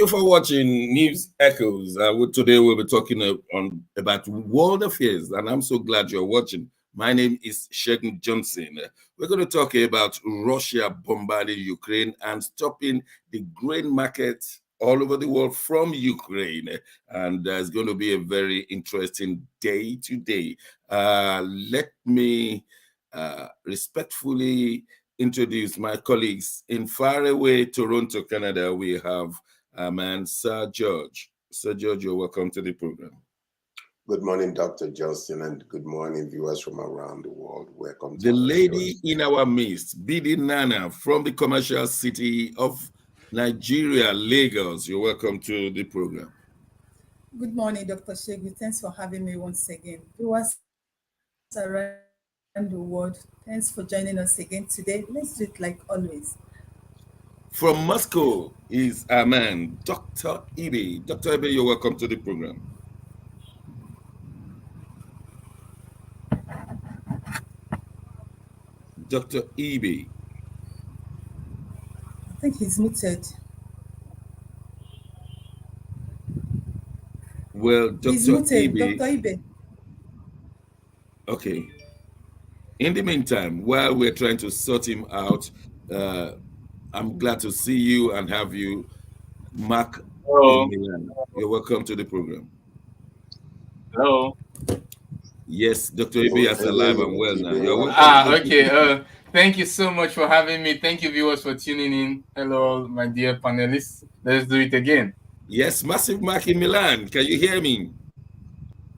you for watching News Echoes. Today we'll be talking about world affairs, and I'm so glad you're watching. My name is Shegun Johnson. We're going to talk about Russia bombarding Ukraine and stopping the grain market all over the world from Ukraine. And it's going to be a very interesting day today. Let me respectfully introduce my colleagues in faraway Toronto, Canada. We have Sir George. Sir George, you're welcome to the program. Good morning, Dr. Johnson, and good morning, viewers from around the world. Welcome to the lady in our midst, Bidi Nana, from the commercial city of Nigeria, Lagos. You're welcome to the program. Good morning, Dr. Shegu. Thanks for having me once again. Viewers around the world, thanks for joining us again today. Let's do it like always. From Moscow is our man, Dr. Ibe. Dr. Ibe, you're welcome to the program. Dr. Ibe. I think he's muted. Well, Dr. He's muted, Ibe. Dr. Ibe. Okay. In the meantime, while we're trying to sort him out, I'm glad to see you and have you, Mark. Hello. You're welcome to the program. Hello. Yes, Dr. Ibe is alive and well now. You're welcome. Okay. Thank you so much for having me. Thank you, viewers, for tuning in. Hello, my dear panelists. Let's do it again. Yes, Massive Mark in Milan. Can you hear me?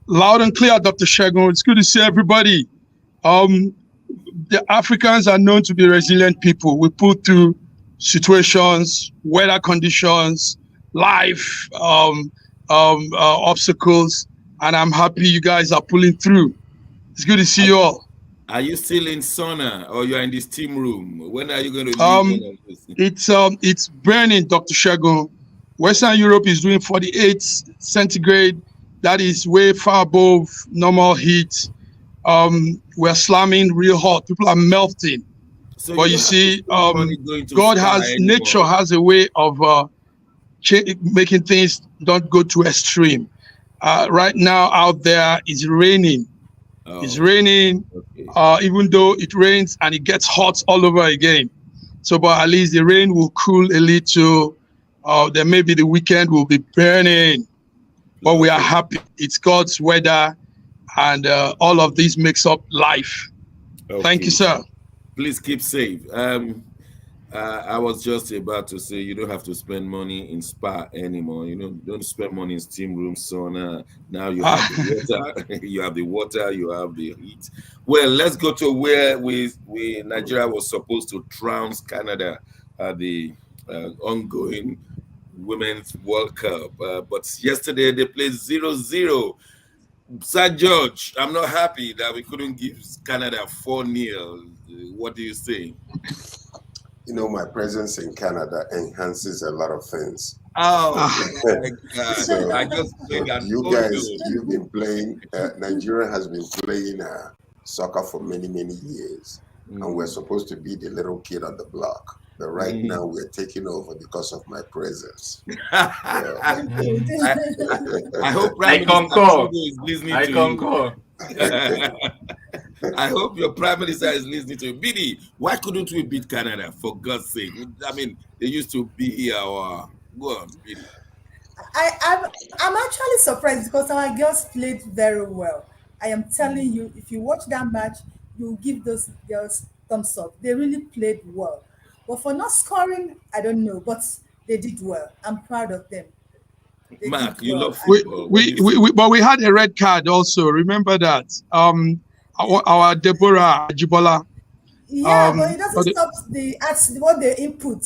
Loud and clear, Dr. Shegun. It's good to see everybody. The Africans are known to be resilient people. We pull through situations, weather conditions, life, obstacles, and I'm happy you guys are pulling through. It's good to see you all. Are you still in sauna or you're in the steam room? When are you going to leave? It's burning, Dr. Shegun. Western Europe is doing 48 centigrade. That is way far above normal heat. We're slamming real hot. People are melting. So but you see, nature has a way of making things don't go too extreme. Right now out there it's raining. It's raining, even though it rains and it gets hot all over again. So, but at least the rain will cool a little. Then maybe the weekend will be burning. But we are happy. It's God's weather, and all of this makes up life. Thank you, sir. Please keep safe. I was just about to say you don't have to spend money in spa anymore. Don't spend money in steam room, sauna. Now you have the water, you have the water, you have the heat. Well, let's go to where Nigeria was supposed to trounce Canada at the ongoing Women's World Cup. But yesterday they played 0-0. Sir George, I'm not happy that we couldn't give Canada 4-0. What do you say? My presence in Canada enhances a lot of things. Oh, my God. So I just played that. You guys, you've been playing, Nigeria has been playing soccer for many, many years. And we're supposed to be the little kid on the block. But right now we're taking over because of my presence. I hope I concur. is listening I to concur. I hope your Prime Minister is listening to you. Bidi, why couldn't we beat Canada, for God's sake? I mean, they used to be our... Go on, Bidi. I'm actually surprised because our girls played very well. I am telling you, if you watch that match, you give those girls thumbs up. They really played well. But for not scoring, I don't know, but they did well. I'm proud of them. Mark, you love football. But we had a red card also. Remember that? Our Deborah Ajibola. Yeah, but it doesn't stop what they input.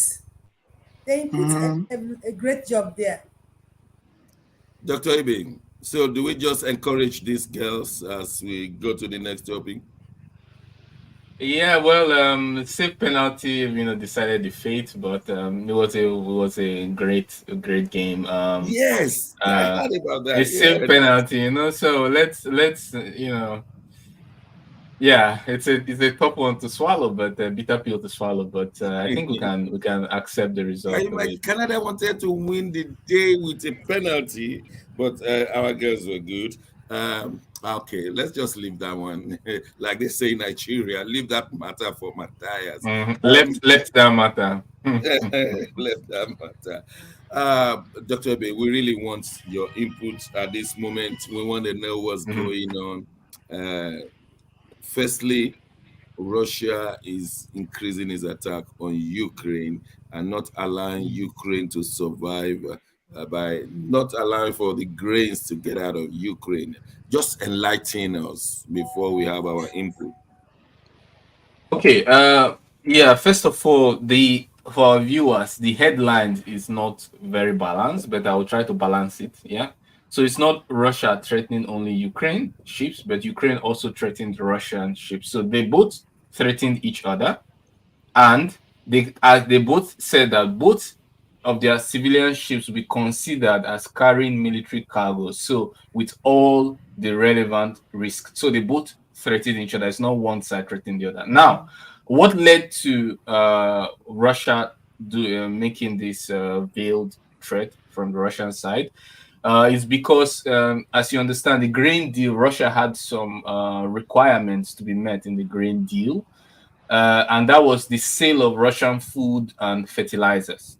They input a great job there. Dr. Ibe, so do we just encourage these girls as we go to the next topic? Yeah, well, safe penalty, decided the fate, but it was a great game. Yes, I heard about that. A safe penalty, So let's Yeah, it's a tough one to swallow, but a bitter pill to swallow. But I think we can accept the result of it. Canada wanted to win the day with a penalty, but our girls were good. Okay, let's just leave that one. Like they say in Nigeria, leave that matter for Matthias. Left that matter. Left that matter. Dr. Abe, we really want your input at this moment. We want to know what's going on. Firstly, Russia is increasing its attack on Ukraine and not allowing Ukraine to survive by not allowing for the grains to get out of Ukraine. Just enlighten us before we have our input. Okay. Yeah. First of all, for our viewers, the headline is not very balanced, but I will try to balance it. Yeah. So it's not Russia threatening only Ukraine ships, but Ukraine also threatened Russian ships. So they both threatened each other, and they both said that both of their civilian ships will be considered as carrying military cargo. So with all the relevant risks. So they both threatened each other. It's not one side threatening the other. Now, what led to Russia making this veiled threat from the Russian side is because, as you understand, the grain deal, Russia had some requirements to be met in the grain deal. And that was the sale of Russian food and fertilizers.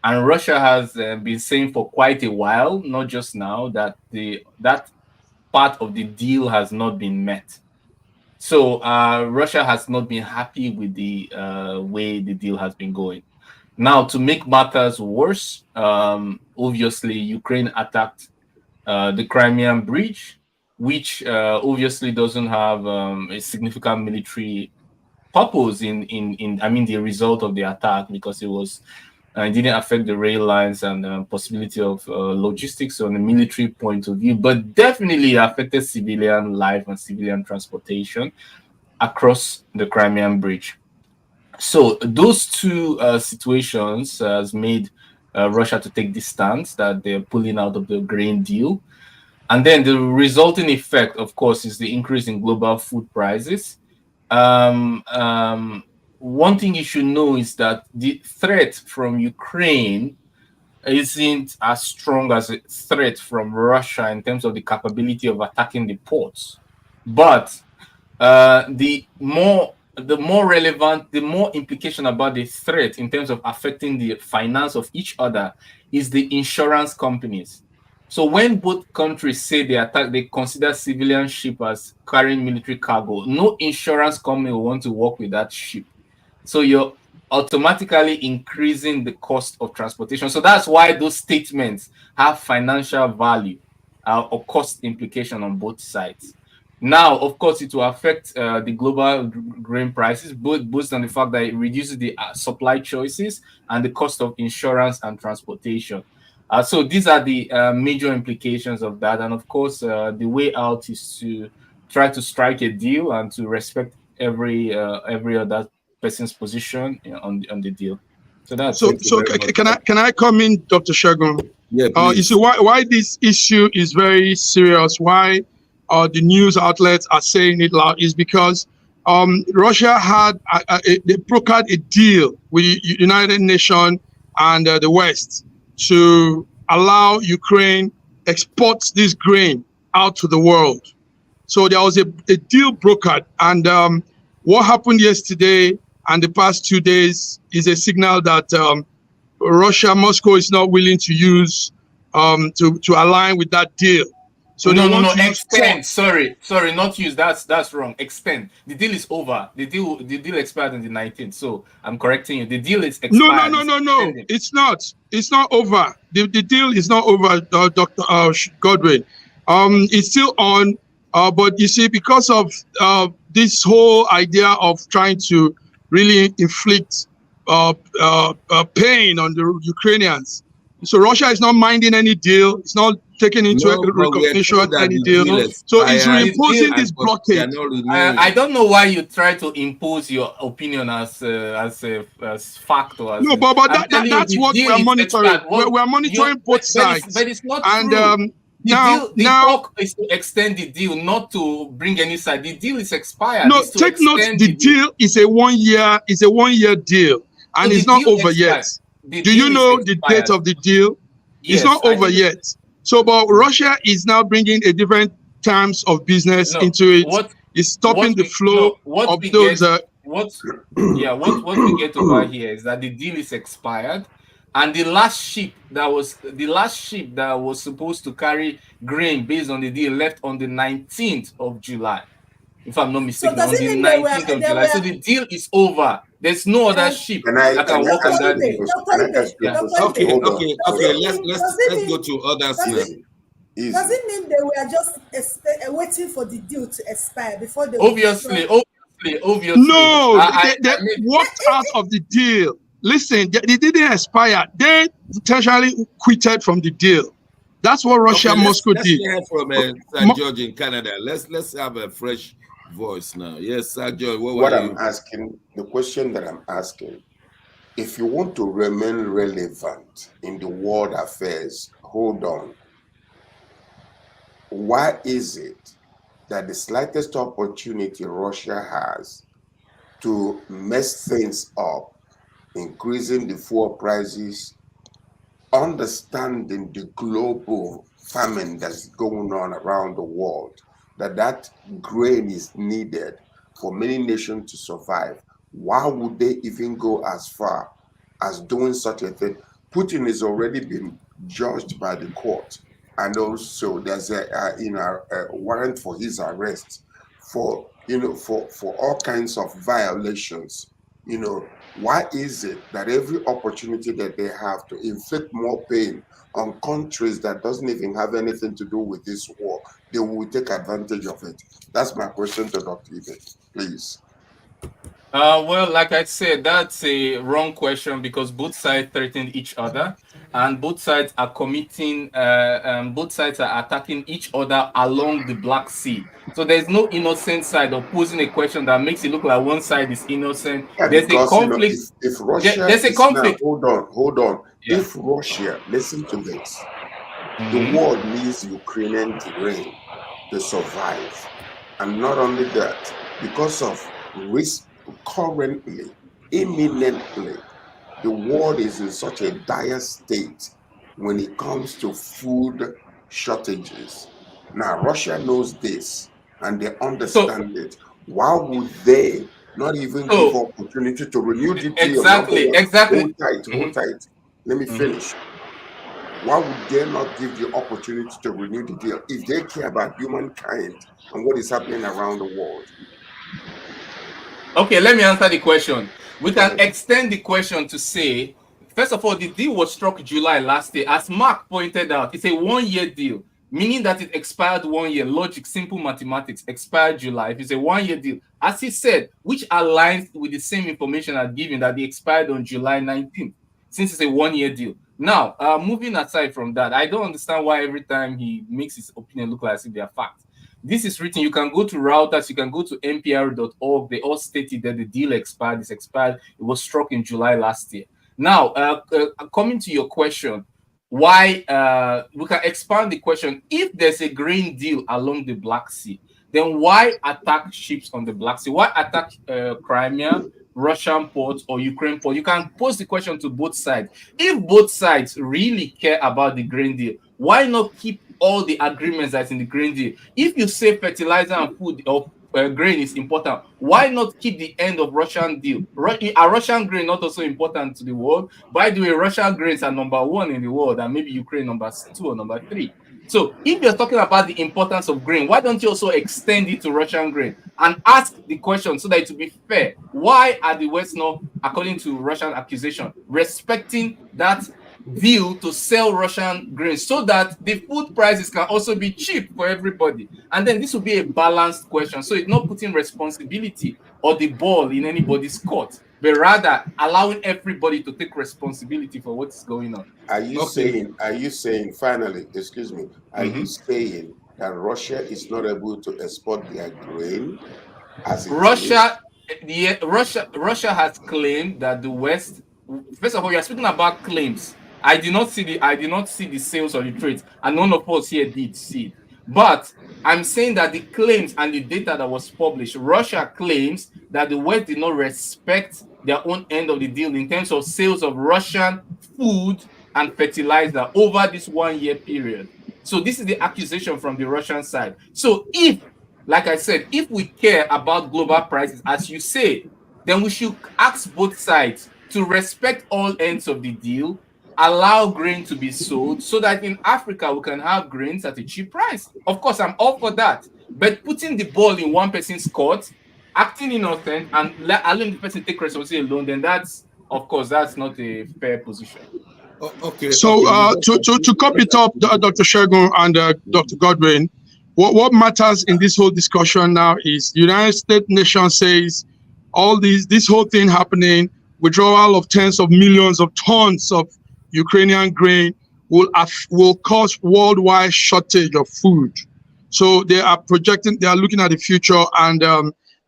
And Russia has been saying for quite a while, not just now, that that part of the deal has not been met. So Russia has not been happy with the way the deal has been going. Now, to make matters worse, obviously, Ukraine attacked the Crimean Bridge, which obviously doesn't have a significant military purpose in the result of the attack, because it didn't affect the rail lines and possibility of logistics on a military point of view, but definitely affected civilian life and civilian transportation across the Crimean Bridge. So those two situations has made Russia to take this stance that they're pulling out of the grain deal. And then the resulting effect, of course, is the increase in global food prices. One thing you should know is that the threat from Ukraine isn't as strong as a threat from Russia in terms of the capability of attacking the ports. But the more relevant, the more implication about the threat in terms of affecting the finance of each other is the insurance companies. So when both countries say they consider civilian ship as carrying military cargo, no insurance company will want to work with that ship. So you're automatically increasing the cost of transportation. So that's why those statements have financial value or cost implication on both sides. Now, of course, it will affect the global grain prices, both on the fact that it reduces the supply choices and the cost of insurance and transportation. So these are the major implications of that. And of course, the way out is to try to strike a deal and to respect every other person's position on the deal. So that's so can I come in, Dr. Shagun? Yeah, please. You see why this issue is very serious, why the news outlets are saying it loud, is because Russia had they brokered a deal with the United Nations and the West to allow Ukraine export this grain out to the world. So there was a deal brokered, and what happened yesterday and the past 2 days is a signal that Moscow is not willing to use to align with that deal. So no, extend. Sorry, not use. That's wrong. Extend. The deal is over. The deal expired on the 19th. So I'm correcting you. The deal is expired. No. It's not. It's not over. The deal is not over, Dr. Godwin. It's still on. But you see, because of this whole idea of trying to really inflict pain on the Ukrainians, so Russia is not minding any deal. It's not taking into recognition any deal. So it's reimposing this blockade. I don't know why you try to impose your opinion as fact or as but that's what we're monitoring. We're monitoring both sides. But it's not and true. The talk is to extend the deal, not to bring any side. The deal is expired. No, it's to take note. extend The deal is a 1 year. Is a 1 year deal, and So it's not over yet. Do you know the date of the deal? Yes, it's not over yet. So, but Russia is now bringing a different terms of business into it. It's stopping the flow of those. What we get over here is that the deal is expired, and the last ship that was supposed to carry grain based on the deal left on the 19th of July, if I'm not mistaken. So on the 19th of July. So the deal is over. There's no other ship that can work on that deal. Okay. Let's go to others now. Does it mean they were just waiting for the deal to expire before they? Obviously. No, they walked out of the deal. Listen, they didn't expire. They intentionally quitted from the deal. That's what Russia, Moscow did. Let's hear from Sir George in Canada. Let's have a fresh voice now. Yes, Sir George. What I'm asking, the question that I'm asking, if you want to remain relevant in the world affairs, hold on. Why is it that the slightest opportunity Russia has to mess things up, increasing the fuel prices, understanding the global famine that's going on around the world, that grain is needed for many nations to survive, why would they even go as far as doing such a thing? Putin has already been judged by the court, and also there's a warrant for his arrest for all kinds of violations. Why is it that every opportunity that they have to inflict more pain on countries that doesn't even have anything to do with this war, they will take advantage of it? That's my question to Dr. Ibe, please. Well, like I said, that's a wrong question because both sides threaten each other, and both sides are both sides are attacking each other along the Black Sea. So there's no innocent side or posing a question that makes it look like one side is innocent. Yeah, there's a conflict. If Russia there's a conflict. Now, hold on. Yeah. If Russia, listen to this, the world needs Ukrainian grain to survive, and not only that, because of risk. Currently, imminently, the world is in such a dire state when it comes to food shortages. Now, Russia knows this and they understand it. Why would they not even give opportunity to renew the deal? Exactly. Hold tight. Let me finish. Why would they not give the opportunity to renew the deal if they care about humankind and what is happening around the world? Okay, let me answer the question. We can extend the question to say, first of all, the deal was struck July last year. As Mark pointed out, it's a 1 year deal, meaning that it expired 1 year. Logic, simple mathematics, expired July. If it's a 1 year deal, as he said, which aligns with the same information I've given that they expired on July 19th, since it's a 1 year deal. Now, moving aside from that, I don't understand why every time he makes his opinion look like as if they are facts. This is written. You can go to Reuters, you can go to npr.org. They all stated that the deal expired. It's expired. It was struck in July last year. Now, coming to your question, why we can expand the question. If there's a grain deal along the Black Sea, then why attack ships on the Black Sea? Why attack Crimea, Russian ports, or Ukraine port? You can pose the question to both sides. If both sides really care about the grain deal, why not keep all the agreements that's in the grain deal? If you say fertilizer and food or grain is important, why not keep the end of Russian deal? Are Russian grain not also important to the world? By the way, Russian grains are number 1 in the world, and maybe Ukraine number 2 or number 3. So if you're talking about the importance of grain, why don't you also extend it to Russian grain and ask the question so that it will be fair? Why are the West not, according to Russian accusation, respecting that deal to sell Russian grain so that the food prices can also be cheap for everybody? And then this will be a balanced question. So it's not putting responsibility or the ball in anybody's court, but rather allowing everybody to take responsibility for what's going on. Are you saying, finally, excuse me, are you saying that Russia is not able to export their grain as it Russia has claimed that the West, first of all, you're speaking about claims. I did not see the sales or the trades, and none of us here did see it. But I'm saying that the claims and the data that was published, Russia claims that the West did not respect their own end of the deal in terms of sales of Russian food and fertilizer over this 1 year period. So this is the accusation from the Russian side. So if, like I said, if we care about global prices, as you say, then we should ask both sides to respect all ends of the deal, allow grain to be sold so that in Africa we can have grains at a cheap price. Of course, I'm all for that. But putting the ball in one person's court, acting innocent, and allowing the person take responsibility alone, then that's, of course, that's not a fair position. Okay. So to cap it up, Dr. Shegun and Dr. Godwin, what matters in this whole discussion now is the United States nation says all this whole thing happening, withdrawal of tens of millions of tons of Ukrainian grain will cause worldwide shortage of food. So they are looking at the future, and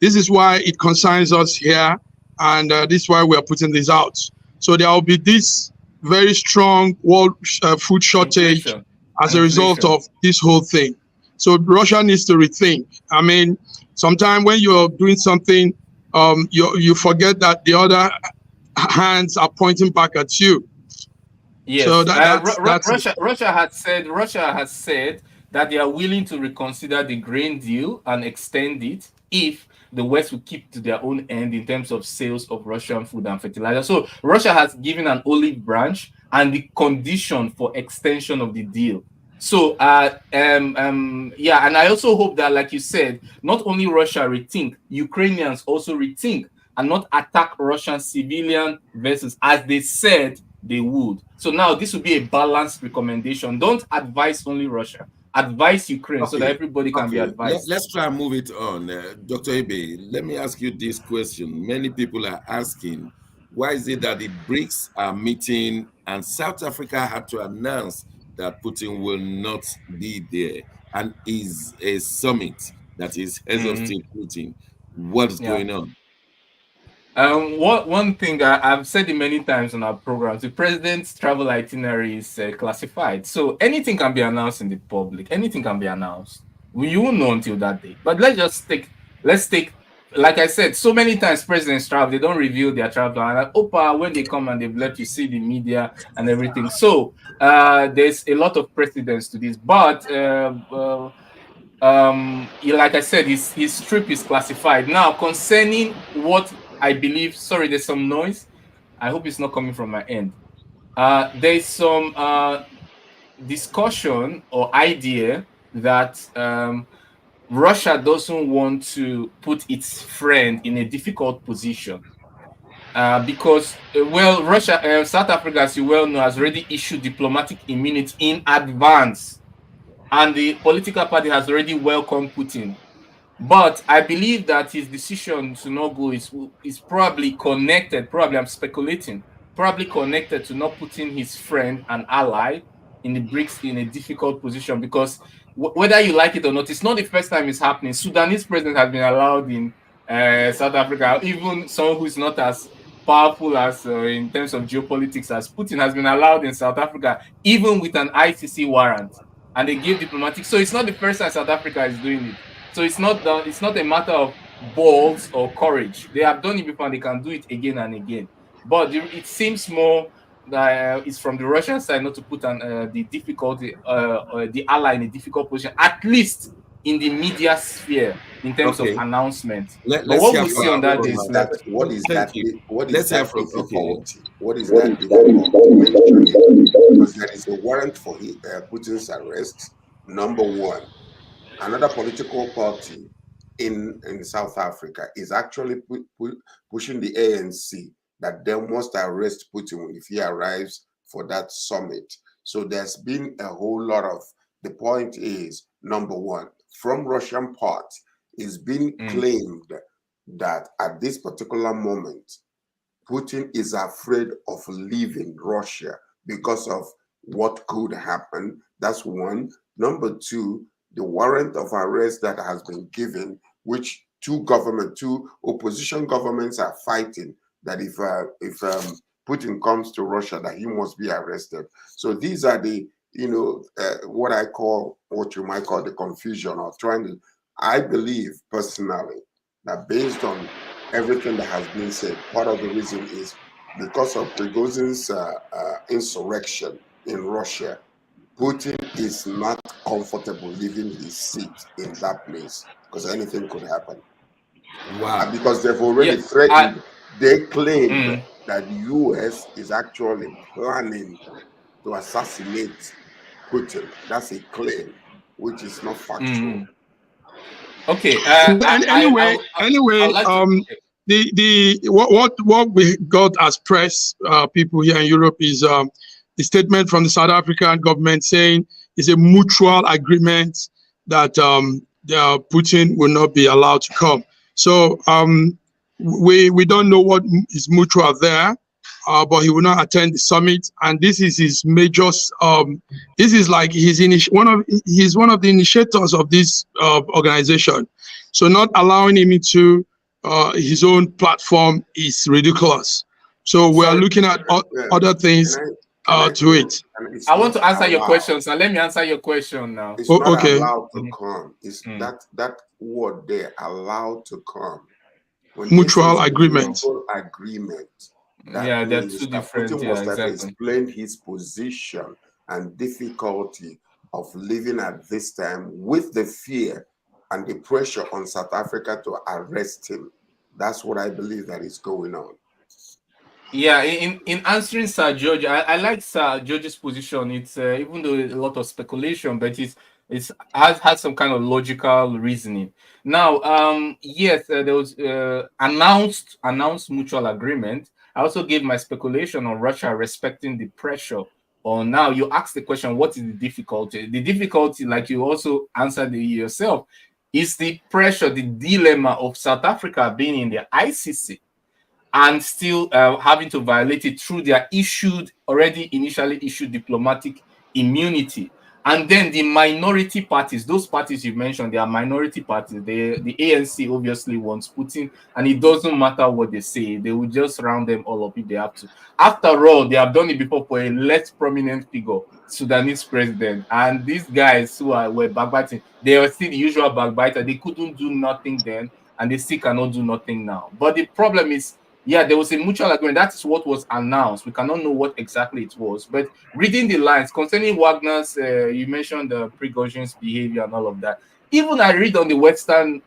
this is why it concerns us here, and this is why we are putting this out. So there will be this very strong world food shortage as a result of this whole thing. So Russia needs to rethink. I mean, sometimes when you're doing something, you forget that the other hands are pointing back at you. Yes, so Russia has said that they are willing to reconsider the grain deal and extend it if the West will keep to their own end in terms of sales of Russian food and fertilizer. So Russia has given an olive branch and the condition for extension of the deal. So yeah, and I also hope that, like you said, not only Russia rethink, Ukrainians also rethink and not attack Russian civilian vessels as they said they would. So now this will be a balanced recommendation. Don't advise only Russia. Advise Ukraine so that everybody can be advised. Let's try and move it on. Dr. Ibe, let me ask you this question. Many people are asking, why is it that the BRICS are meeting and South Africa had to announce that Putin will not be there and is a summit that is heads of state Putin? What's going on? One thing I've said it many times on our programs, the president's travel itinerary is classified. So anything can be announced in the public. Anything can be announced. You won't know until that day. But let's take, like I said, so many times presidents travel, they don't reveal their travel. And like, Opa, when they come and they've let you see the media and everything. So there's a lot of precedence to this. But like I said, his trip is classified. Now, concerning what I believe, sorry, there's some noise. I hope it's not coming from my end. There's some discussion or idea that Russia doesn't want to put its friend in a difficult position. Because, well, Russia, South Africa, as you well know, has already issued diplomatic immunity in advance. And the political party has already welcomed Putin. But I believe that his decision to not go is probably connected, I'm speculating, probably connected to not putting his friend and ally in the BRICS in a difficult position, because whether you like it or not, it's not the first time it's happening. Sudanese president has been allowed in South Africa. Even someone who is not as powerful as in terms of geopolitics as Putin has been allowed in South Africa, even with an ICC warrant. And they gave diplomatic. So it's not the first time South Africa is doing it. So it's not a matter of balls or courage. They have done it before and they can do it again and again. But it seems more that it's from the Russian side not to put the difficulty, the ally in a difficult position, at least in the media sphere in terms of announcements. But what we see on that is what is that difficulty? What is that difficulty? Because there is a warrant for Putin's arrest, number one. Another political party in South Africa is actually pushing the ANC that they must arrest Putin if he arrives for that summit. So there's been a whole lot of, the point is, number one, from Russian part, it's been claimed that at this particular moment, Putin is afraid of leaving Russia because of what could happen. That's one. Number two, the warrant of arrest that has been given, which two opposition governments are fighting, that if Putin comes to Russia, that he must be arrested. So these are the, what you might call the confusion or trying to, I believe personally that based on everything that has been said, part of the reason is because of Prigozhin's insurrection in Russia. Putin is not comfortable leaving his seat in that place because anything could happen. Wow. And because they've already threatened, they claim Mm. that the US is actually planning to assassinate Putin. That's a claim, which is not factual. Okay. Anyway, I would like to. the what we got as press people here in Europe is the statement from the South African government saying it's a mutual agreement that Putin will not be allowed to come. So we don't know what is mutual there, but he will not attend the summit, and this is his major. This is like he's one of the initiators of this organization. So not allowing him into his own platform is ridiculous. So we are looking at other things to it. I want to answer your questions. Now let me answer your question now. It's not allowed to come. It's that word there, allowed to come. When mutual agreement. Mutual agreement. That they're two different. Putin must have explained his position and difficulty of living at this time with the fear and the pressure on South Africa to arrest him. That's what I believe that is going on. Yeah, in answering Sir George, I like Sir George's position. It's even though a lot of speculation, but it's has some kind of logical reasoning. Now, yes, there was announced mutual agreement. I also gave my speculation on Russia respecting the pressure. Or now you ask the question, what is the difficulty? The difficulty, like you also answered yourself, is the pressure, the dilemma of South Africa being in the ICC and still having to violate it through their already initially issued diplomatic immunity. And then the minority parties, those parties you mentioned, they are minority parties. The ANC obviously wants Putin, and it doesn't matter what they say. They will just round them all up if they have to. After all, they have done it before for a less prominent figure, Sudanese president. And these guys who were backbiting, they were still the usual backbiter. They couldn't do nothing then, and they still cannot do nothing now. But the problem is, yeah, there was a mutual agreement. That is what was announced. We cannot know what exactly it was. But reading the lines concerning Wagner's, you mentioned the Prigozhin's behavior and all of that. Even I read on the Western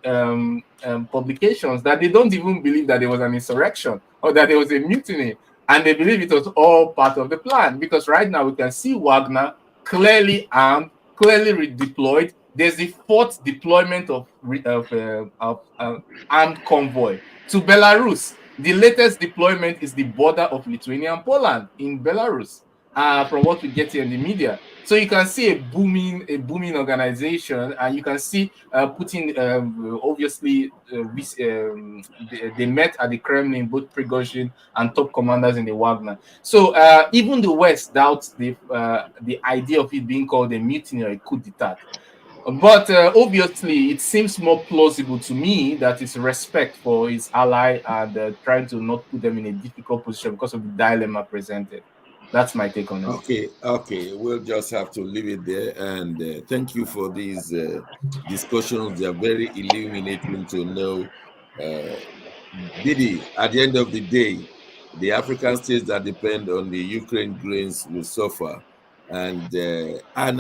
publications that they don't even believe that there was an insurrection or that there was a mutiny. And they believe it was all part of the plan. Because right now we can see Wagner clearly armed, clearly redeployed. There's the fourth deployment of armed convoy to Belarus. The latest deployment is the border of Lithuania and Poland in Belarus, from what we get here in the media. So you can see a booming organization, and you can see Putin. Obviously, they met at the Kremlin, both Prigozhin and top commanders in the Wagner. So even the West doubts the idea of it being called a mutiny or a coup d'état. But obviously, it seems more plausible to me that it's respect for his ally and trying to not put them in a difficult position because of the dilemma presented. That's my take on it. Okay. We'll just have to leave it there. And thank you for these discussions. They are very illuminating to know. Didi, at the end of the day, the African states that depend on the Ukraine grains will suffer. And I'm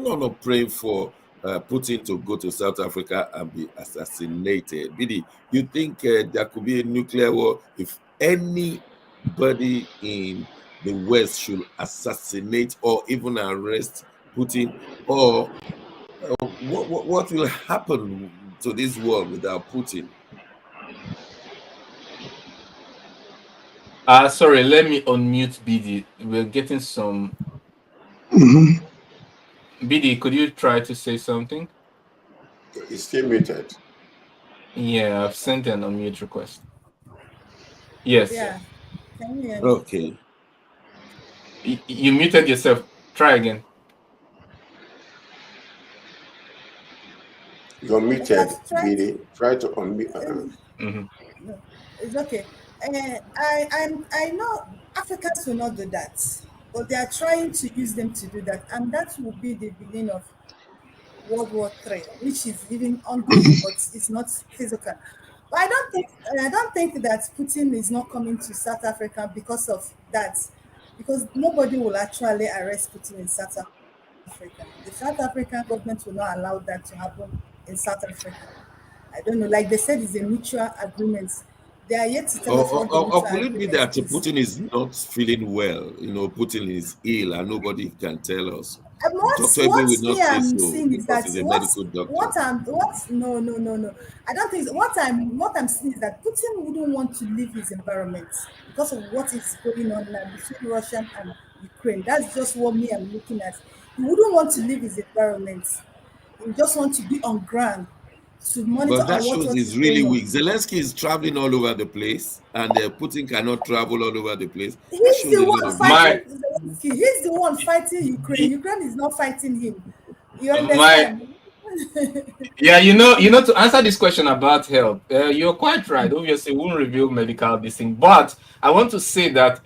not praying for Putin to go to South Africa and be assassinated. Bidi, you think there could be a nuclear war if anybody in the West should assassinate or even arrest Putin? Or what will happen to this world without Putin? Sorry, let me unmute BD. We're getting some. BD, could you try to say something? It's still muted. Yeah, I've sent an unmute request. Yes. Yeah. Can you hear me? Okay. You muted yourself. Try again. You're muted, BD. Try to unmute. No, it's okay. I know Africans will not do that, but they are trying to use them to do that, and that will be the beginning of World War III, which is even ongoing, but it's not physical. But I don't think that Putin is not coming to South Africa because of that, because nobody will actually arrest Putin in South Africa. The South African government will not allow that to happen in South Africa. I don't know. Like they said, it's a mutual agreement. They are yet to tell Or, us what the or mutual could it be agreement that is. Putin is not feeling well? Putin is ill and nobody can tell us. And Doctor even will what not me say I'm so seeing is because that he's a medical doctor. no. I don't think what I'm seeing is that Putin wouldn't want to leave his environment because of what is going on now between Russia and Ukraine. That's just what me I'm looking at. He wouldn't want to leave his environment. He just want to be on ground to monitor But that and watch shows what is he's really going on. weak. Zelensky is traveling all over the place, and Putin cannot travel all over the place. That He's shows the a lot one of My fighting weakness. Zelensky. He's the one fighting Ukraine. Ukraine is not fighting him. You my understand? Yeah, to answer this question about health, you're quite right. Obviously, we won't reveal medical this thing, but I want to say that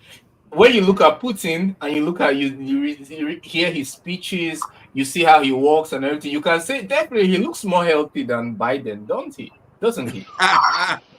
when you look at Putin and you look at you hear his speeches, you see how he walks and everything, you can say definitely he looks more healthy than Biden, don't he? Doesn't he?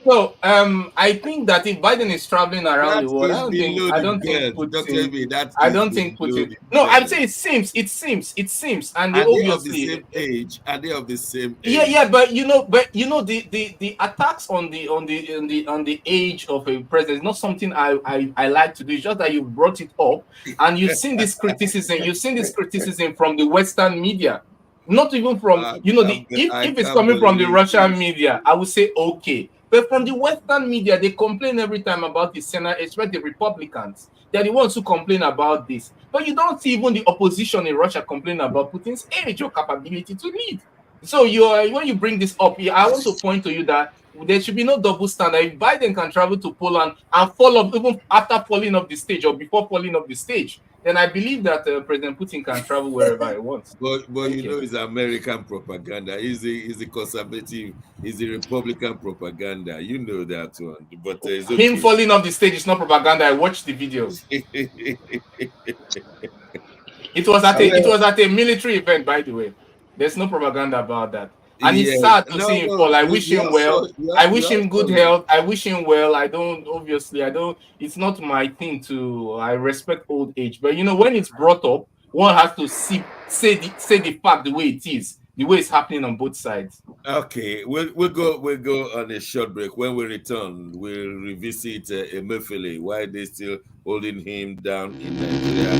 So I think that if Biden is traveling around That the world, is below I the don't think belt. Doctor Putin Amy, that I is don't think below Putin. the No, I'm belt. saying it seems, and they Are they of the obviously same age? Are they of the same yeah, age? but the attacks on the age of a president is not something I like to do. It's just that you brought it up and you've seen this criticism from the Western media, not even from the I if it's can't coming from the believe Russian this. media, I would say okay. But from the Western media, they complain every time about the Senate, especially the Republicans. They're the ones who complain about this. But you don't see even the opposition in Russia complain about Putin's age or capability to lead. So when you bring this up, I want to point to you that there should be no double standard. If Biden can travel to Poland and fall off even after falling off the stage or before falling off the stage, then I believe that President Putin can travel wherever he wants. But Thank you. it's American propaganda. It's the conservative, it's the Republican propaganda. You know that one. But it's Him okay. falling off the stage is not propaganda. I watched the videos. It Well, was at a military event, by the way. There's no propaganda about that. And it's yes. sad to No, see him no. fall. I wish We him all saw well. I we wish all him saw good it. health. I wish him well. I don't, it's not my thing to, I respect old age. But when it's brought up, one has to say the fact the way it is, the way it's happening on both sides. Okay, we'll go on a short break. When we return, we'll revisit Emefiele. Why they still holding him down in Nigeria?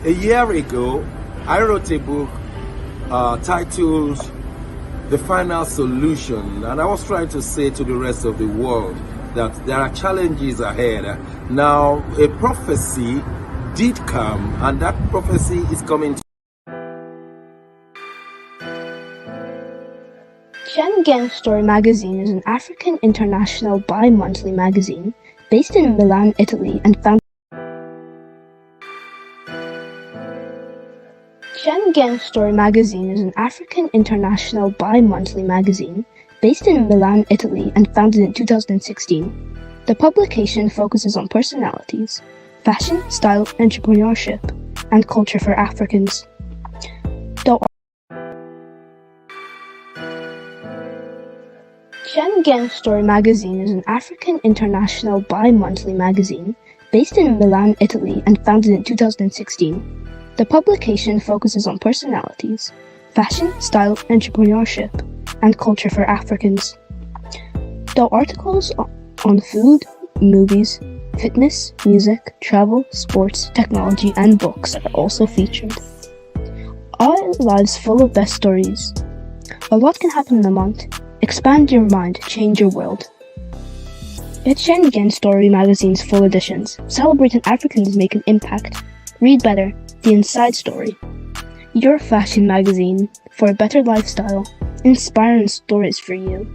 A year ago, I wrote a book titled The Final Solution, and I was trying to say to the rest of the world that there are challenges ahead. Now, a prophecy did come, and that prophecy is coming Schengen Story magazine is an African international bi-monthly magazine based in Milan, Italy, and founded. Schengen Story magazine is an African international bi-monthly magazine based in Milan, Italy, and founded in 2016. The publication focuses on personalities, fashion, style, entrepreneurship, and culture for Africans. Schengen Story magazine is an African international bi-monthly magazine based in Milan, Italy, and founded in 2016. The publication focuses on personalities, fashion, style, entrepreneurship, and culture for Africans. The articles on food, movies, fitness, music, travel, sports, technology, and books are also featured. Our lives full of best stories. A lot can happen in a month. Expand your mind, change your world. Get Schengen Story magazine's full editions, celebrating Africans make an impact. Read better, the inside story. Your fashion magazine for a better lifestyle, inspiring stories for you.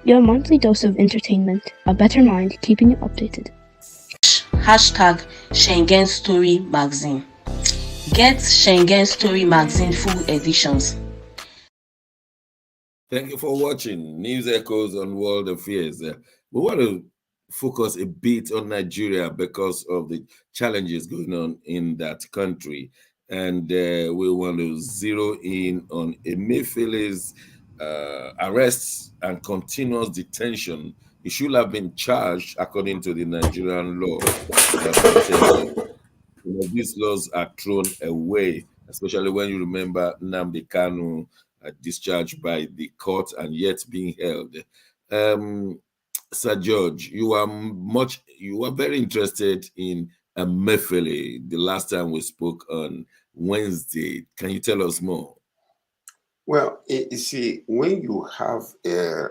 Your monthly dose of entertainment, a better mind keeping you updated. Hashtag Schengen Story magazine. Get Schengen Story magazine full editions. Thank you for watching News Echoes on World Affairs. We want to focus a bit on Nigeria because of the challenges going on in that country. And we want to zero in on Emefiele's arrests and continuous detention. He should have been charged according to the Nigerian laws. But these laws are thrown away, especially when you remember Nnamdi Kanu discharged by the court and yet being held. Sir George, you are very interested in Emefiele. The last time we spoke on Wednesday, can you tell us more? Well, you see, when you have a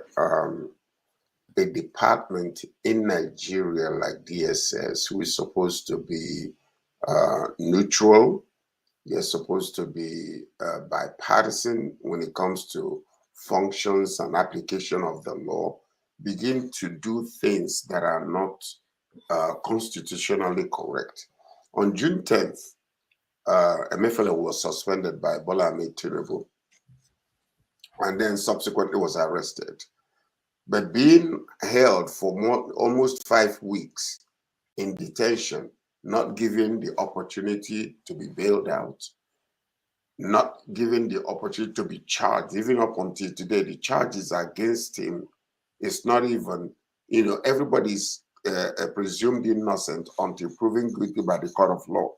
department in Nigeria like DSS, who is supposed to be neutral, they're supposed to be bipartisan when it comes to functions and application of the law, begin to do things that are not constitutionally correct. On June 10th, Emefiele was suspended by Bola Ahmed Tinubu and then subsequently was arrested. But being held for almost 5 weeks in detention, not given the opportunity to be bailed out, not given the opportunity to be charged, even up until today, the charges against him is not even, everybody's presumed innocent until proven guilty by the court of law.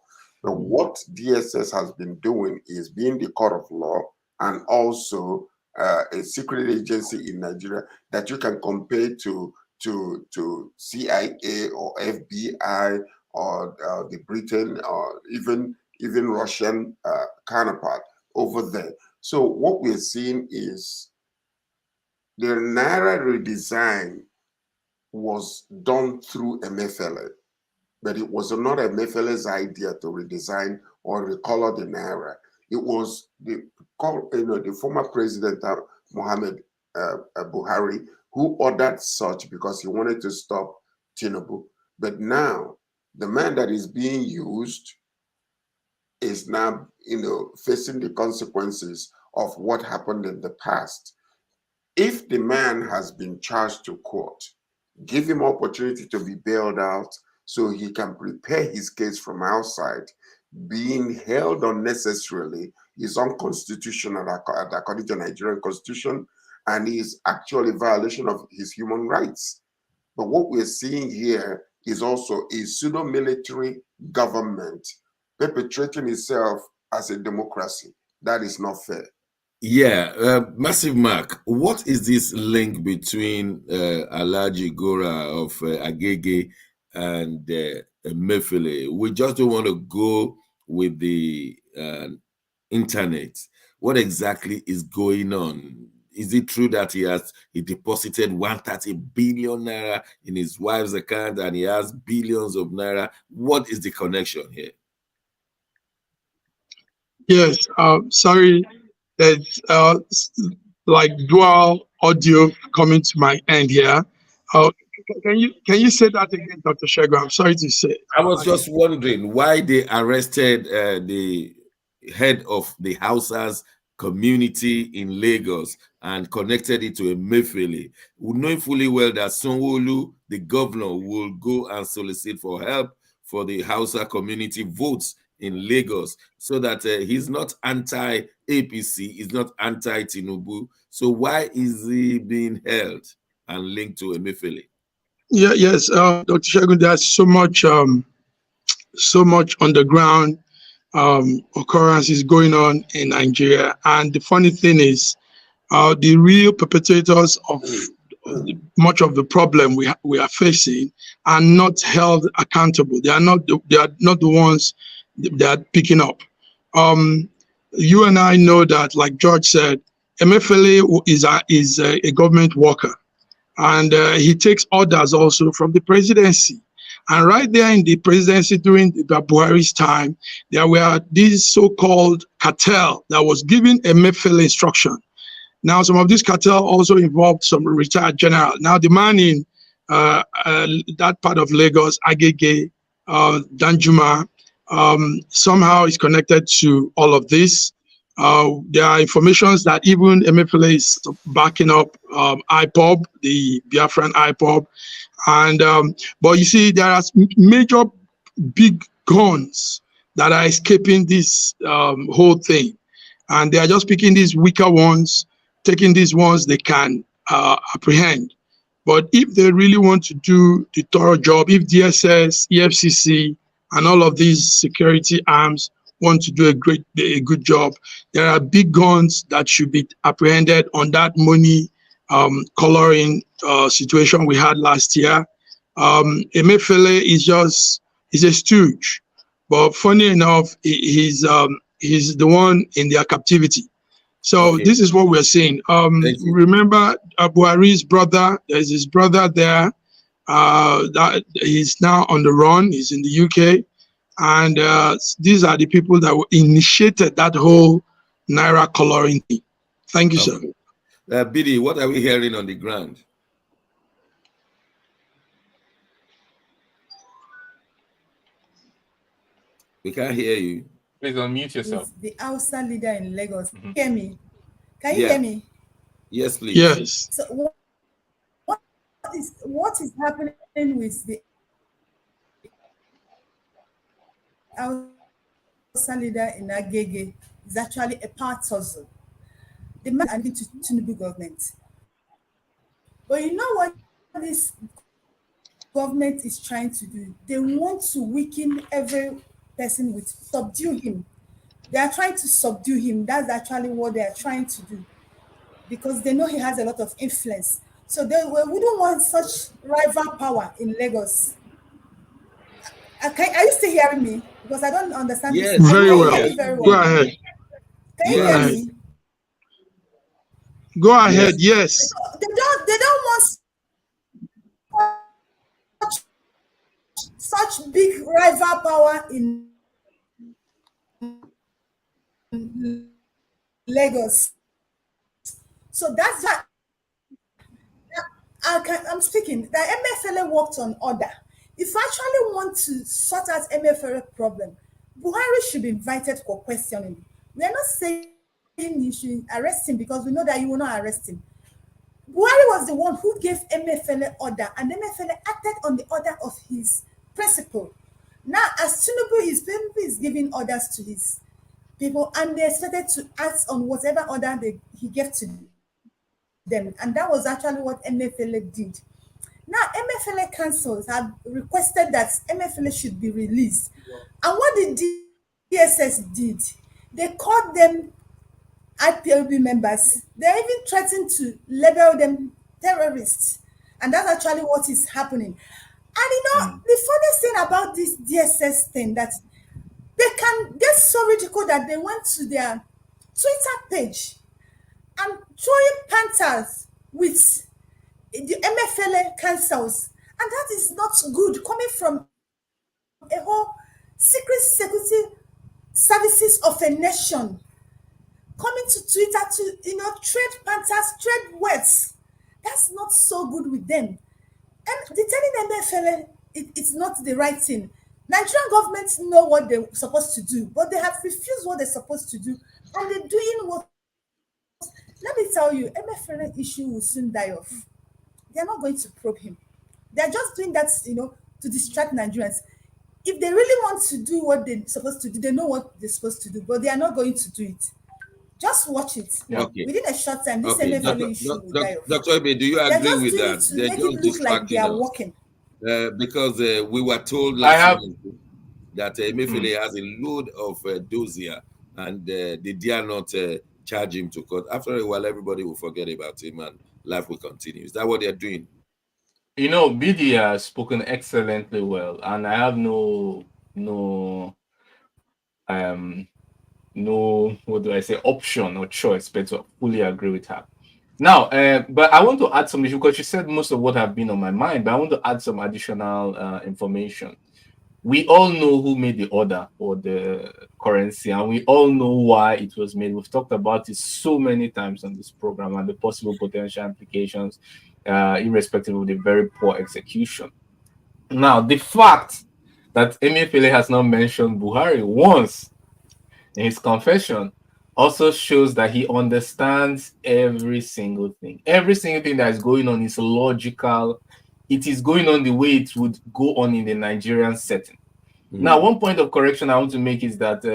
But what DSS has been doing is being the court of law and also a secret agency in Nigeria that you can compare to CIA or FBI or the Britain or even Russian counterpart over there. So what we're seeing is the Naira redesign was done through Emefiele, but it was not Emefiele's idea to redesign or recolor the Naira. It was the former president Muhammad Buhari who ordered such because he wanted to stop Tinubu. But now the man that is being used is now, facing the consequences of what happened in the past. If the man has been charged to court, give him opportunity to be bailed out so he can prepare his case from outside. Being held unnecessarily is unconstitutional according to Nigerian constitution and is actually a violation of his human rights. But what we're seeing here is also a pseudo-military government perpetrating itself as a democracy. That is not fair. Yeah, Massive Mark, what is this link between Alhaji Gora of Agege and Emefiele? We just don't want to go with the internet. What exactly is going on? Is it true that he deposited 130 billion naira in his wife's account and he has billions of naira? What is the connection here? Yes, sorry, there's like dual audio coming to my end here. Can you say that again, Dr. Shego? I'm sorry to say. I was just wondering why they arrested the head of the Hausas community in Lagos and connected it to a Emefiele, knowing fully well that Sanwo-Olu, the governor, will go and solicit for help for the Hausa community votes in Lagos, so that he's not anti-APC, he's not anti-Tinubu. So why is he being held and linked to Emefiele? Yeah, yes, Dr. Shagun, there's so much underground occurrences going on in Nigeria, and the funny thing is, the real perpetrators of much of the problem we are facing are not held accountable. They are not the ones that are picking up. You and I know that, like George said, Emefiele is a government worker, and he takes orders also from the presidency. And right there in the presidency during the Buhari's time, there were these so-called cartel that was giving Emefiele instruction. Now, some of this cartel also involved some retired general. Now, the man in that part of Lagos, Agege, Danjuma, somehow is connected to all of this. There are informations that even Emefiele is backing up IPOB, the Biafran IPOB. And but you see, there are major big guns that are escaping this whole thing. And they are just picking these weaker ones, taking these ones they can apprehend. But if they really want to do the thorough job, if DSS, EFCC, and all of these security arms want to do a good job, there are big guns that should be apprehended on that money coloring situation we had last year. Emefiele is a stooge, but funny enough, he's the one in their captivity. So This is what we're seeing. Remember Buhari's brother? There's his brother there. That he's now on the run. He's in the UK, and these are the people that initiated that whole Naira coloring thing. Thank you, sir. Bidi, what are we hearing on the ground? We can't hear you. Please unmute yourself. The Hausa leader in Lagos. Hear me? Can you hear me? Yes, please. Yes. So what is happening with the Hausa leader in Agege is actually a power tussle. The man is to Tinubu government. But you know what this government is trying to do? They want to weaken every person with subdue him. They are trying to subdue him. That's actually what they are trying to do, because they know he has a lot of influence. So we don't want such rival power in Lagos. Are you still hearing me? Because I don't understand. Yes, very well. Go ahead. Can you hear me? Go ahead. Yes. They don't want such big rival power in Lagos. So that's why I'm speaking. The Emefiele worked on order. If you actually want to sort out Emefiele problem, Buhari should be invited for questioning. We are not saying you should arrest him, because we know that you will not arrest him. Buhari was the one who gave Emefiele order, and Emefiele acted on the order of his principal. Now, as Tinubu is giving orders to his people, and they expected to act on whatever order he gave to them, and that was actually what Emefiele did. Now, Emefiele councils have requested that Emefiele should be released, and what the DSS did, they called them IPOB members. They even threatened to label them terrorists, and that's actually what is happening. And the funniest thing about this DSS thing, that they can get so ridiculous that they went to their Twitter page and throwing panthers with the Emefiele councils, and that is not good coming from a whole secret security services of a nation. coming to Twitter to, trade pantas, trade words. That's not so good with them. And the telling MFL, it's not the right thing. Nigerian government know what they're supposed to do, but they have refused what they're supposed to do, and they're doing what. Let me tell you, MFL issue will soon die off. They're not going to probe him. They're just doing that, to distract Nigerians. If they really want to do what they're supposed to do, they know what they're supposed to do, but they are not going to do it. Just watch it. Yeah. Okay. Within a short time, this Okay. MFL issue will die off. Dr. Ebe, do you They're agree just with doing that? it to They're make just it look like they distracting are us. working. Because we were told I last have. month that Emefiele has a load of dossier, and they dare not charge him to court. After a while, everybody will forget about him and life will continue. Is that what they're doing? BD has spoken excellently well, and I have no what do I say, option or choice but to fully agree with her. Now, but I want to add some issue because she said most of what have been on my mind, but I want to add some additional information. We all know who made the order for the currency, and we all know why it was made. We've talked about it so many times on this program and the possible potential implications, irrespective of the very poor execution. Now, the fact that Emefiele has not mentioned Buhari once in his confession also shows that he understands every single thing. Every single thing that is going on is logical. It is going on the way it would go on in the Nigerian setting. Now, one point of correction I want to make is that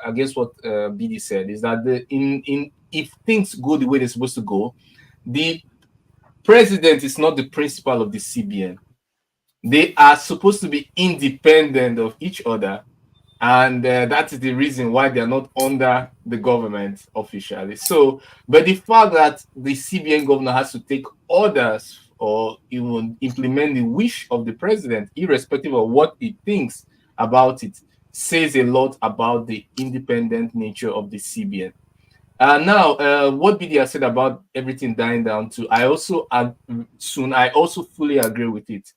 I guess what BD said is that if things go the way they're supposed to go, the president is not the principal of the CBN. They are supposed to be independent of each other, and that is the reason why they are not under the government officially. So, but the fact that the CBN governor has to take orders or even implement the wish of the president, irrespective of what he thinks about it, says a lot about the independent nature of the CBN. Now, what BD has said about everything dying down to, I also fully agree with it.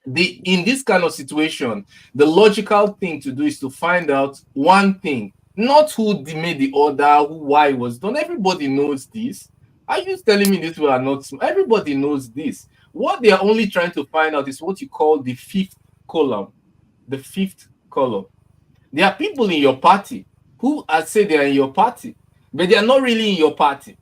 In this kind of situation, the logical thing to do is to find out one thing, not who made the order, why it was done. Everybody knows this. Are you telling me this are not? Everybody knows this. What they are only trying to find out is what you call the fifth column. The fifth column. There are people in your party who say they are in your party, but they are not really in your party.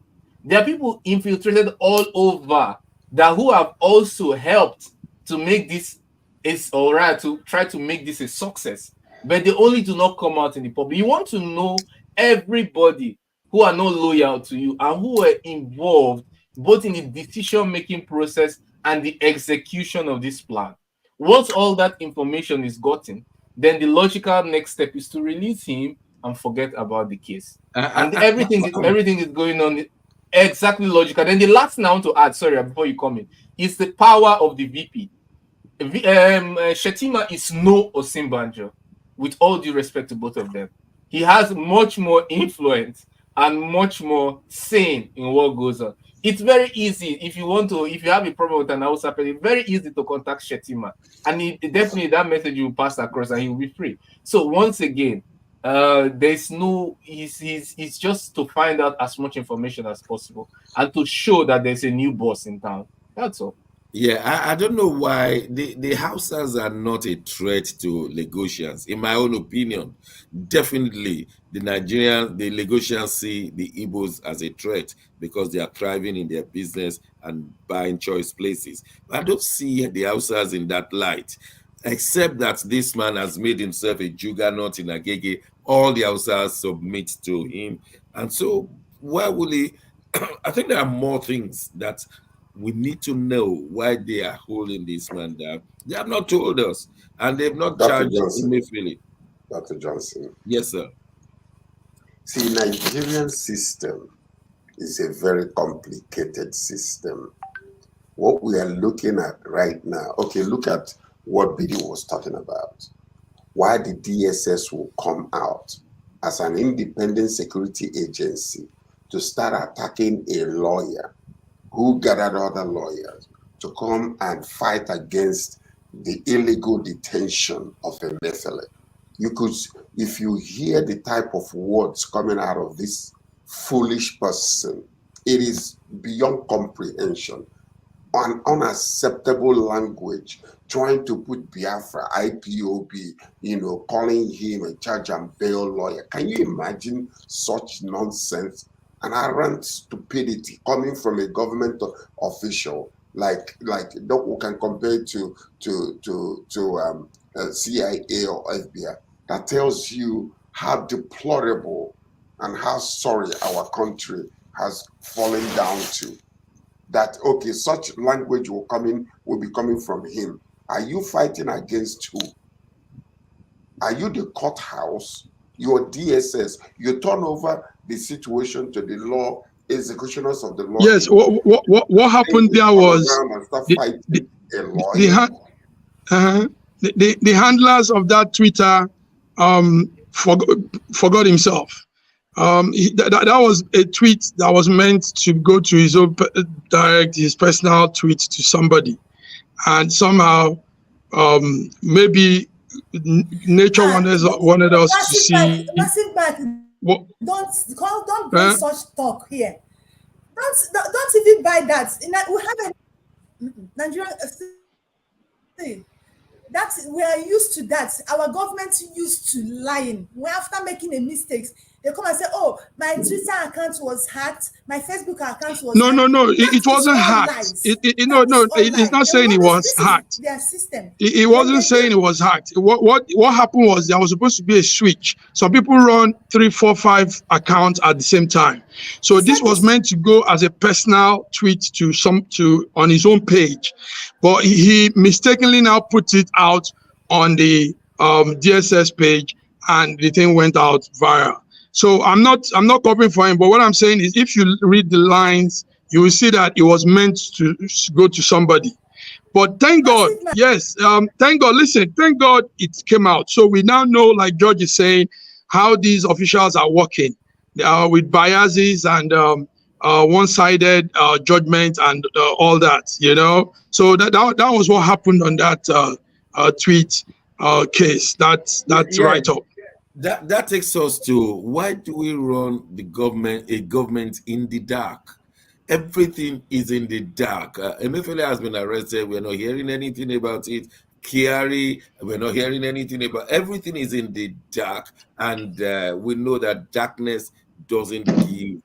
There are people infiltrated all over that who have also helped to make this to try to make this a success, but they only do not come out in the public. You want to know everybody who are not loyal to you and who were involved both in the decision-making process and the execution of this plan. Once all that information is gotten, then the logical next step is to release him and forget about the case. And everything is going on exactly logical. Then the last thing I want to add, sorry, before you come in, is the power of the VP. Shetima is no Osinbanjo, with all due respect to both of them. He has much more influence and much more say in what goes on. It's very easy if you have a problem with an Hausa person, it's very easy to contact Shetima, and definitely that message will pass across and he will be free. So once again, there's no, it's just to find out as much information as possible and to show that there's a new boss in town. That's all. Yeah, I don't know why the Hausas are not a threat to Lagosians. In my own opinion, definitely the Lagosians see the Igbos as a threat because they are thriving in their business and buying choice places. But I don't see the Hausas in that light, except that this man has made himself a juggernaut in Agege. All the Hausas submit to him. And so why will he? I think there are more things that we need to know why they are holding this man down. They have not told us, and they've not charged Emefiele. Dr. Johnson. Yes, sir. See, Nigerian system is a very complicated system. What we are looking at right now, okay, look at what BD was talking about. Why the DSS will come out as an independent security agency to start attacking a lawyer who gathered other lawyers to come and fight against the illegal detention of Emefiele. You if you hear the type of words coming out of this foolish person, it is beyond comprehension. An unacceptable language, trying to put Biafra, IPOB, calling him a judge and bail lawyer. Can you imagine such nonsense? An arrant stupidity coming from a government official like that we can compare to CIA or FBI, that tells you how deplorable and how sorry our country has fallen down to. That okay, such language will be coming from him. Are you fighting against who? Are you the courthouse? Your DSS? You turn over the situation to the law executioners of the law. Yes. What happened there was the handlers of that Twitter forgot himself. That was a tweet that was meant to go to his own his personal tweet to somebody, and somehow maybe nature wanted us to see. Don't bring such talk here. Don't even buy that. We have a Nigerian. We are used to that. Our government used to lying. After making a mistake, they come and say, "Oh, my Twitter account was hacked. My Facebook account was hacked." No. It wasn't hacked. It's not saying it was hacked. Their system. It wasn't saying it was hacked. What happened was there was supposed to be a switch. Some people run 3, 4, 5 accounts at the same time. So this was meant to go as a personal tweet on his own page, but he mistakenly now put it out on the DSS page, and the thing went out viral. So I'm not copying for him, but what I'm saying is, if you read the lines, you will see that it was meant to go to somebody. But thank God, yes, thank God. Listen, thank God it came out. So we now know, like George is saying, how these officials are working with biases and one-sided judgment and all that, So that was what happened on that tweet case. That's right up. That takes us to, why do we run a government in the dark? Everything is in the dark. Emefiele has been arrested. We're not hearing anything about it. Kyari, we're not hearing anything about. Everything is in the dark, and we know that darkness doesn't give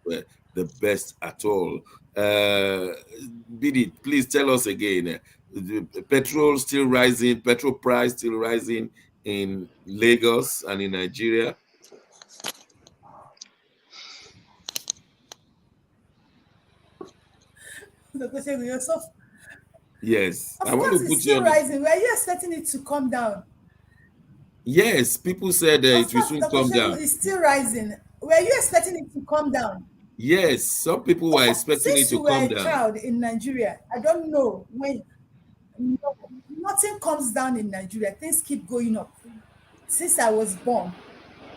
the best at all. Bidi, please tell us again. Petrol still rising. Petrol price still rising in Lagos and in Nigeria. Yes, of course, it's still rising. Were you expecting it to come down? Yes, people said it will soon come down. It's still rising. Were you expecting it to come down? Yes, some people were expecting it to come down. Since you were a child in Nigeria, I don't know when. Nothing comes down in Nigeria. Things keep going up. Since I was born,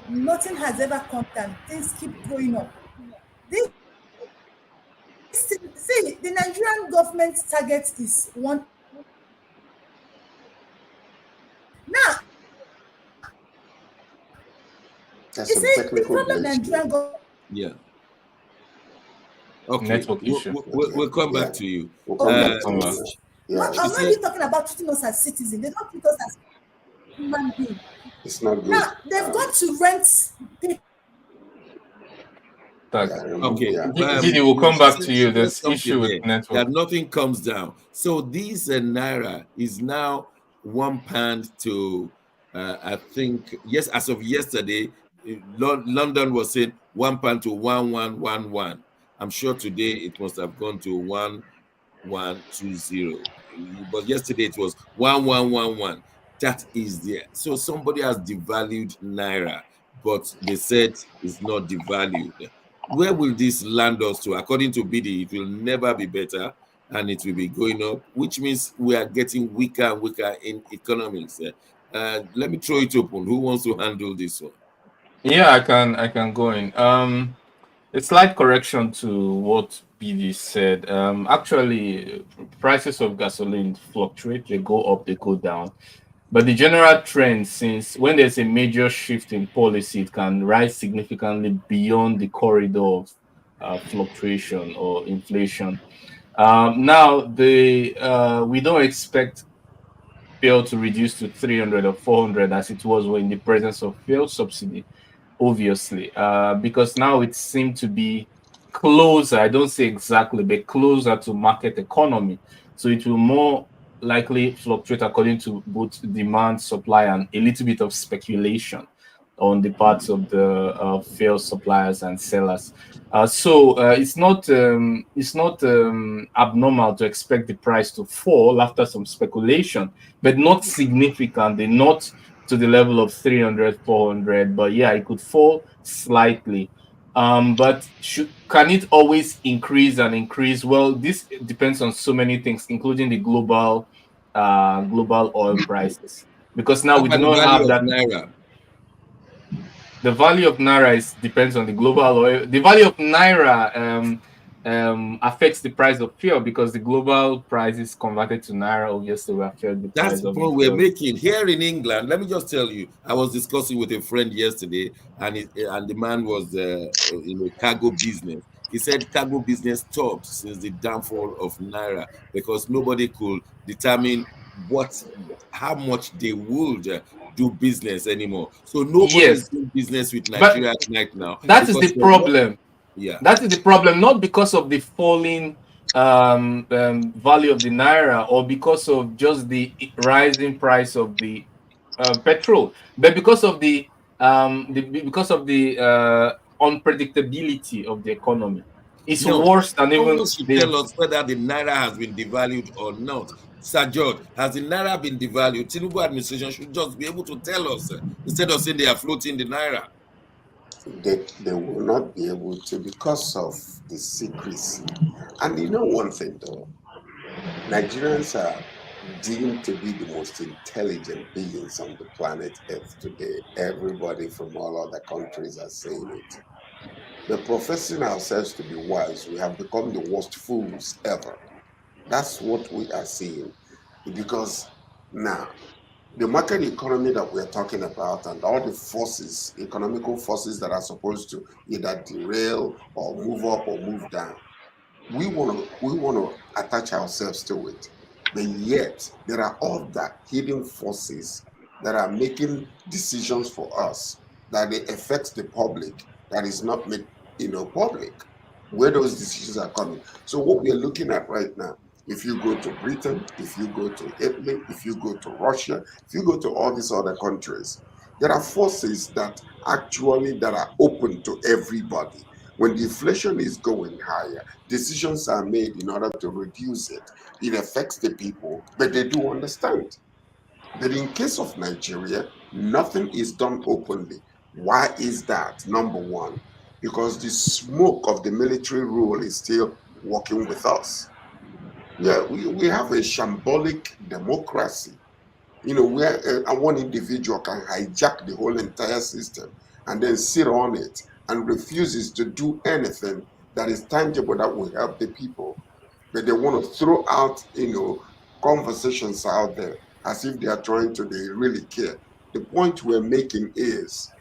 nothing has ever come down. Things keep going up. See, the Nigerian government target is one. Now, that's some technical glitch. Yeah. Okay. Network issue. We'll come back to you. I'm not talking about treating us as citizens. They don't treat us as human beings. It's not good. Now, they've got to rent people. Okay. Didi, we'll come back to you. There's issue with network. That nothing comes down. So this naira is now £1 to, I think, yes, as of yesterday, London was saying £1 to 1111. I'm sure today it must have gone to 1120. But yesterday it was 1111. That is there. So somebody has devalued naira, but they said it's not devalued. Where will this land us to? According to BD, it will never be better, and it will be going up, which means we are getting weaker and weaker in economics. Let me throw it open. Who wants to handle this one? Yeah, I can go in. A slight correction to what BD said. Actually, prices of gasoline fluctuate. They go up, they go down. But the general trend, since when there's a major shift in policy, it can rise significantly beyond the corridor of fluctuation or inflation. Now, the we don't expect fuel to reduce to 300 or 400 as it was when in the presence of fuel subsidy, obviously, because now it seemed to be closer. I don't say exactly, but closer to market economy. So it will more likely fluctuate according to both demand, supply, and a little bit of speculation on the parts of the fuel suppliers and sellers. So it's not abnormal to expect the price to fall after some speculation, but not significantly, not to the level of 300, 400. But yeah, it could fall slightly. But can it always increase and increase? Well, this depends on so many things, including the global oil prices. Because now How we do about the not value have of that. naira? The value of naira depends on the global oil. The value of naira affects the price of fuel because the global price is converted to naira. Obviously, will affect the That's price the of the point we're fuel. making here in England. Let me just tell you, I was discussing with a friend yesterday, and the man was in a cargo business. He said cargo business stopped since the downfall of naira because nobody could determine what how much they would do business anymore. So nobody is Yes, doing business with but Nigeria right now that is because the there's not. problem. Yeah, That is the problem, not because of the falling value of the naira or because of just the rising price of the petrol, but because of the unpredictability of the economy. It's no, worse than someone even should the tell us whether the naira has been devalued or not. Sir George, has the naira been devalued? Tinubu administration should just be able to tell us instead of saying they are floating the naira. They will not be able to because of the secrecy. And you know one thing though, Nigerians are deemed to be the most intelligent beings on the planet Earth today. Everybody from all other countries are saying it. But professing ourselves to be wise, we have become the worst fools ever. That's what we are seeing. Because now, the market economy that we're talking about and all the forces, economical forces that are supposed to either derail or move up or move down, we want to attach ourselves to it. But yet there are other hidden forces that are making decisions for us that they affect the public that is not made public, where those decisions are coming. So what we are looking at right now, if you go to Britain, if you go to Italy, if you go to Russia, if you go to all these other countries, there are forces that are open to everybody. When the inflation is going higher, decisions are made in order to reduce it. It affects the people, but they do understand. But in case of Nigeria, nothing is done openly. Why is that? Number one, because the smoke of the military rule is still working with us. Yeah, we have a shambolic democracy, where one individual can hijack the whole entire system and then sit on it and refuses to do anything that is tangible that will help the people. But they want to throw out, conversations out there as if they are trying to, they really care. The point we're making is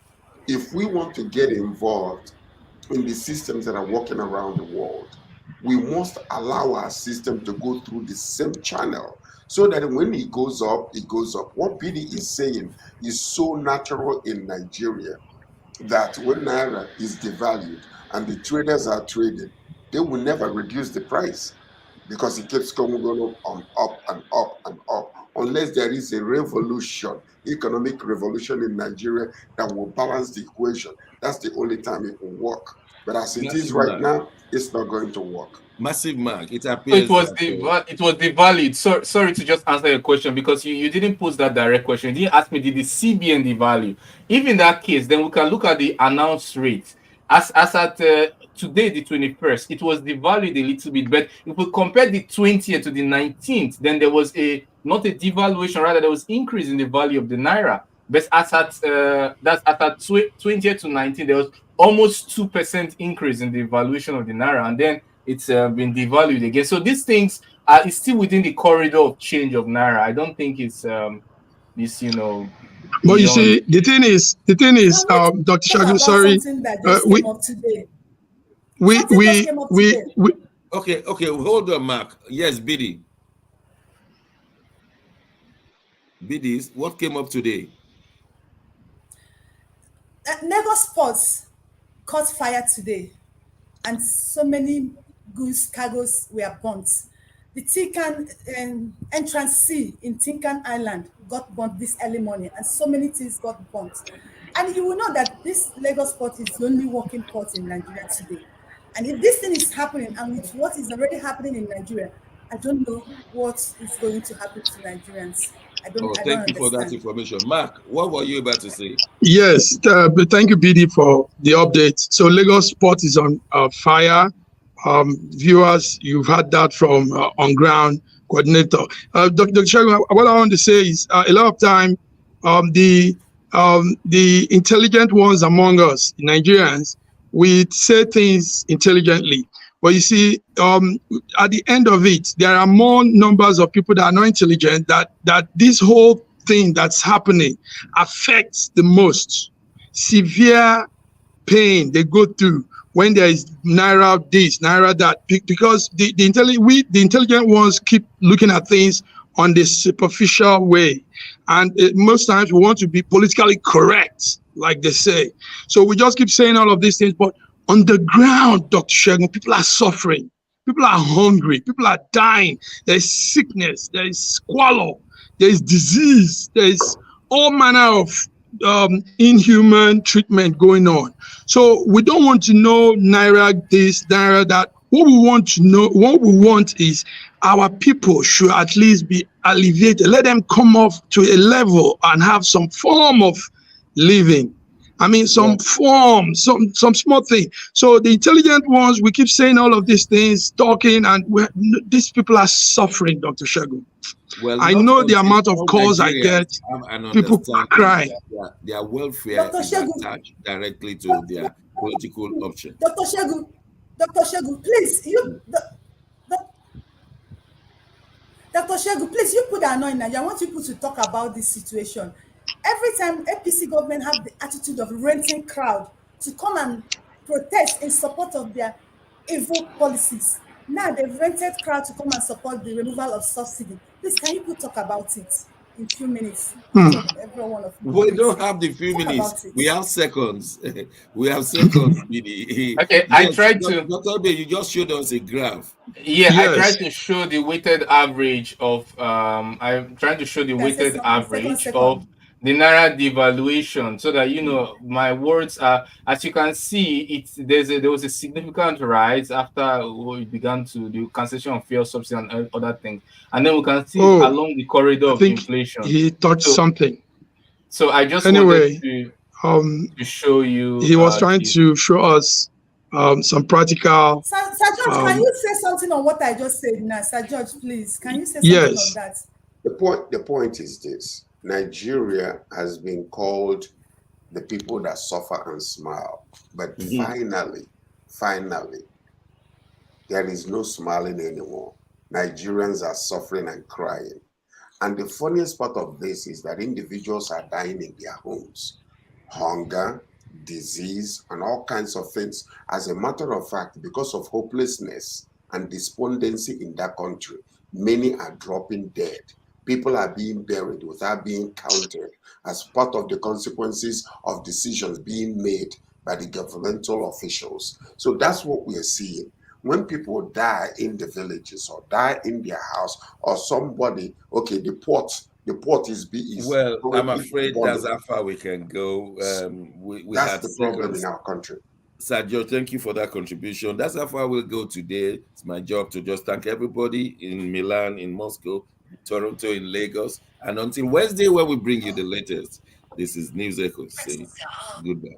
if we want to get involved in the systems that are working around the world, we must allow our system to go through the same channel so that when it goes up, it goes up. What BD is saying is so natural in Nigeria that when Naira is devalued and the traders are trading, they will never reduce the price because it keeps going up and up and up unless there is a revolution, economic revolution in Nigeria that will balance the equation. That's the only time it will work. But as it is Massive right mark. now, it's not going to work. Massive mark. It So it appears was that it was the value. Sorry to just answer your question because you didn't pose that direct question. You didn't ask me did the CBN devalue. If in that case, then we can look at the announced rate. As at today, the 21st, it was devalued a little bit. But if we compare the 20th to the 19th, then there was a not a devaluation, rather there was increase in the value of the naira. But as at 20th to 19th, there was almost 2% increase in the valuation of the naira, and then it's been devalued again. So these things are it's still within the corridor of change of naira. I don't think this, But you beyond. see, the thing is, Dr. Talk Shagun, about sorry, something that just came up today. we Something just came up today. Okay, hold on, Mark. Yes, Biddy. Biddies, what came up today? Lagos ports caught fire today, and so many goods cargoes were burnt. The Tinkan entrance sea in Tinkan Island got burnt this early morning, and so many things got burnt. And you will know that this Lagos port is the only working port in Nigeria today. And if this thing is happening, and with what is already happening in Nigeria, I don't know what is going to happen to Nigerians. I don't Thank you for that understand. information. Mark, what were you about to say? Yes, but thank you, BD, for the update. So Lagos Port is on fire. Viewers, you've had that from on ground coordinator. Dr. Shagun, what I want to say is a lot of time the intelligent ones among us, Nigerians, we say things intelligently. But you see, at the end of it, there are more numbers of people that are not intelligent that this whole thing that's happening affects the most. Severe pain they go through when there is naira this, naira that, because the intelligent ones keep looking at things on the superficial way, and most times we want to be politically correct, like they say. So we just keep saying all of these things, but on the ground, Dr. Shagun, people are suffering, people are hungry, people are dying. There's sickness, there is squalor, there is disease, there is all manner of inhuman treatment going on. So we don't want to know naira this, naira that. What we want to know, what we want is our people should at least be alleviated. Let them come off to a level and have some form of living. I mean, some form, some small thing. So the intelligent ones, we keep saying all of these things, talking, and these people are suffering, Dr. Shagun. Well, I know the amount of calls I get, people crying. Their welfare is attached directly to their political option. Dr. Shagun, please, Dr. Shagun, please, you put that in Nigeria. I want people to talk about this situation. Every time APC government have the attitude of renting crowd to come and protest in support of their evil policies. Now they've rented crowd to come and support the removal of subsidy. Please, can you people talk about it in a few minutes? Every one of you. We don't have the few minutes. We have seconds. We have seconds. Okay, yes, I tried to. Dr. B, you just showed us a graph. Yeah, yes. I tried to show the weighted average of. I'm trying to show the weighted average of the naira devaluation, so that my words are, as you can see, there was a significant rise after we began to do cancellation of fuel subsidy and other things, and then we can see along the corridor of inflation. He touched something. So I just wanted to show you. He was trying to show us some practical. Sir George, can you say something on what I just said now? Sir George, please, can you say something on that? The point is this. Nigeria has been called the people that suffer and smile. But finally, there is no smiling anymore. Nigerians are suffering and crying. And the funniest part of this is that individuals are dying in their homes. Hunger, disease, and all kinds of things. As a matter of fact, because of hopelessness and despondency in that country, many are dropping dead. People are being buried without being counted as part of the consequences of decisions being made by the governmental officials. So that's what we are seeing. When people die in the villages or die in their house, or somebody, the port is well, I'm afraid that's how far we can go. That's the problem in our country. Sir George, thank you for that contribution. That's how far we'll go today. It's my job to just thank everybody in Milan, in Moscow, in Toronto, in Lagos. And until Wednesday, when we bring you the latest, this is News Echo saying goodbye.